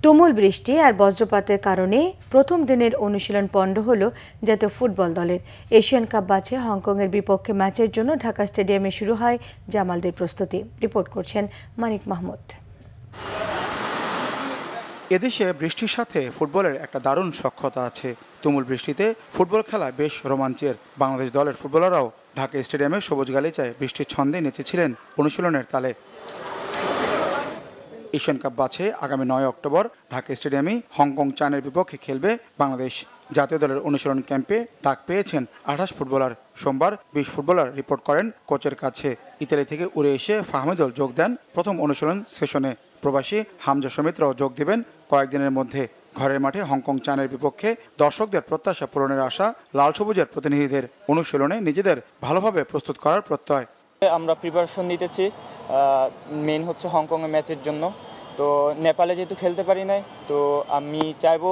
তুমুল বৃষ্টি আর বজ্রপাতের কারণে প্রথম দিনের অনুশীলন পণ্ড হল জাতীয় ফুটবল দলের। এশিয়ান কাপ বাছে হংকংয়ের বিপক্ষে ম্যাচের জন্য ঢাকা স্টেডিয়ামে শুরু হয় জামালদের প্রস্তুতি। রিপোর্ট করছেন মানিক মাহমুদ। এদেশে বৃষ্টির সাথে ফুটবলের একটা দারুণ সখ্যতা আছে। তুমুল বৃষ্টিতে ফুটবল খেলা বেশ রোমাঞ্চের। বাংলাদেশ দলের ফুটবলাররাও ঢাকা স্টেডিয়ামে সবুজ গালিচায় বৃষ্টির ছন্দে নেচেছিলেন অনুশীলনের তালে। এশিয়ান কাপ বাছে আগামী 9 অক্টোবর ঢাকা স্টেডিয়ামে হংকং চায়নার বিপক্ষে খেলবে বাংলাদেশ। জাতীয় দলের অনুশীলন ক্যাম্পে ডাক পেয়েছেন 28 ফুটবলার। সোমবার 20 ফুটবলার রিপোর্ট করেন কোচের কাছে। ইতালি থেকে উড়ে এসে ফাহমিদুল যোগ দেন প্রথম অনুশীলন সেশনে। প্রবাসী হামজা সমিতরাও যোগ দেবেন কয়েকদিনের মধ্যে। ঘরের মাঠে হংকং চায়নার বিপক্ষে দর্শকদের প্রত্যাশা পূরণের আশা লাল সবুজের প্রতিনিধিদের। অনুশীলনে নিজেদের ভালোভাবে প্রস্তুত করার প্রত্যয়। আমরা প্রিপারেশন নিতেছি, মেন হচ্ছে হংকংয়ের ম্যাচের জন্য। তো নেপালে যেহেতু খেলতে পারি নাই, তো আমি চাইবো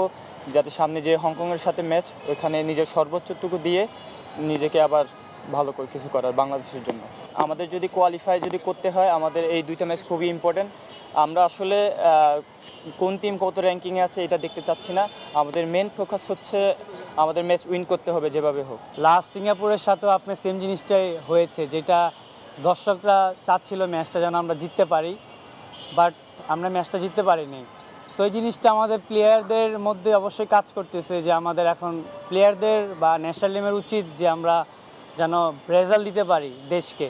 যাতে সামনে যে হংকংয়ের সাথে ম্যাচ, ওইখানে নিজের সর্বোচ্চটুকু দিয়ে নিজেকে আবার ভালো করে কিছু করার বাংলাদেশের জন্য। আমাদের যদি কোয়ালিফাই করতে হয়, আমাদের এই দুইটা ম্যাচ খুবই ইম্পর্টেন্ট। আমরা আসলে কোন টিম কত র্যাঙ্কিংয়ে আছে এটা দেখতে চাচ্ছি না। আমাদের মেন ফোকাস হচ্ছে আমাদের ম্যাচ উইন করতে হবে যেভাবে হোক। লাস্ট সিঙ্গাপুরের সাথেও আপনার সেম জিনিসটাই হয়েছে, যেটা দর্শকরা চাচ্ছিল ম্যাচটা যেন আমরা জিততে পারি, বাট আমরা ম্যাচটা জিততে পারিনি। সো এই জিনিসটা আমাদের প্লেয়ারদের মধ্যে অবশ্যই কাজ করতেছে, যে আমাদের এখন প্লেয়ারদের বা ন্যাশনাল টিমের উচিত যে আমরা যেন রেজাল্ট দিতে পারি দেশকে।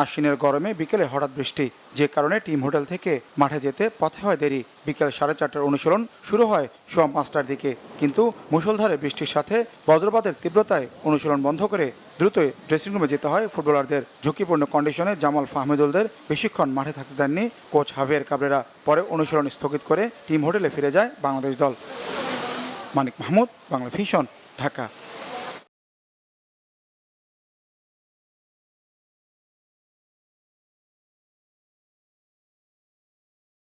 আশ্বিনের গরমে বিকেলে হঠাৎ বৃষ্টি, যে কারণে টিম হোটেল থেকে মাঠে যেতে পথে হয় দেরি। বিকেল 4:30টার অনুশীলন শুরু হয় সোয়া 5টার দিকে, কিন্তু মুষলধারে বৃষ্টির সাথে বজ্রপাতের তীব্রতায় অনুশীলন বন্ধ করে দ্রুতই ড্রেসিং রুমে যেতে হয় ফুটবলারদের। ঝুঁকিপূর্ণ কন্ডিশনে জামাল ফাহমিদুলদের বেশিক্ষণ মাঠে থাকতে দেননি কোচ হাভিয়ের কাবরেরা। পরে অনুশীলন স্থগিত করে টিম হোটেলে ফিরে যায় বাংলাদেশ দল। মানিক মাহমুদ, বাংলা ভিশন, ঢাকা।